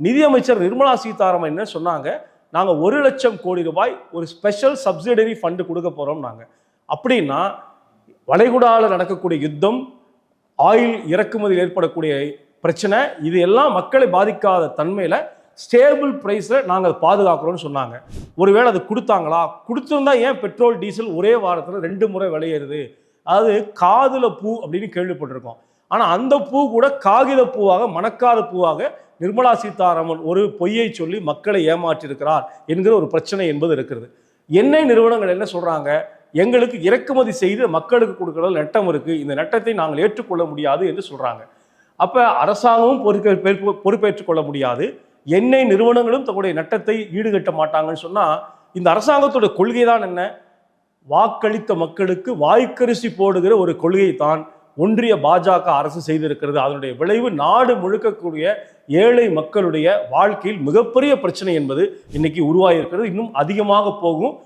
நிதியமைச்சர் நிர்மலா சீதாராமன் என்ன சொன்னாங்க, நாங்கள் 1,00,000 கோடி ரூபாய் ஒரு ஸ்பெஷல் சப்சிடரி ஃபண்டு கொடுக்க போகிறோம். அப்படின்னா வளைகுடாவில் நடக்கக்கூடிய யுத்தம், ஆயில் இறக்குமதியில் ஏற்படக்கூடிய பிரச்சனை, இது எல்லாம் மக்களை பாதிக்காத தன்மையில் ஸ்டேபிள் ப்ரைஸில் நாங்கள் பாதுகாக்கிறோம்னு சொன்னாங்க. ஒருவேளை அது கொடுத்தாங்களா? கொடுத்துருந்தா ஏன் பெட்ரோல் டீசல் ஒரே வாரத்தில் 2 முறை விளையிறது? அதாவது காதுல பூ அப்படின்னு கேள்விப்பட்டிருக்கோம். ஆனால் அந்த பூ கூட காகித பூவாக, மணக்காத பூவாக நிர்மலா சீதாராமன் ஒரு பொய்யை சொல்லி மக்களை ஏமாற்றியிருக்கிறார் என்கிற ஒரு பிரச்சனை என்பது இருக்கிறது. எண்ணெய் நிறுவனங்கள் என்ன சொல்றாங்க, எங்களுக்கு இறக்குமதி செய்து மக்களுக்கு கொடுக்கிற நட்டம் இருக்கு, இந்த நட்டத்தை நாங்கள் ஏற்றுக்கொள்ள முடியாது என்று சொல்றாங்க. அப்ப அரசாங்கமும் பொறுப்பேற்றுக் கொள்ள முடியாது, எண்ணெய் நிறுவனங்களும் தங்களுடைய நட்டத்தை ஈடுகட்ட மாட்டாங்கன்னு சொன்னா இந்த அரசாங்கத்தோட கொள்கை தான் என்ன? வாக்களித்த மக்களுக்கு வாய்க்கரிசி போடுகிற ஒரு கொள்கை தான் ஒன்றிய பாஜக அரசு செய்திருக்கிறது. அதனுடைய விளைவு நாடு முழுக்கக்கூடிய ஏழை மக்களுடைய வாழ்க்கையில் மிகப்பெரிய பிரச்சனை என்பது இன்னைக்கு உருவாகியிருக்கிறது. இன்னும் அதிகமாக போகும்.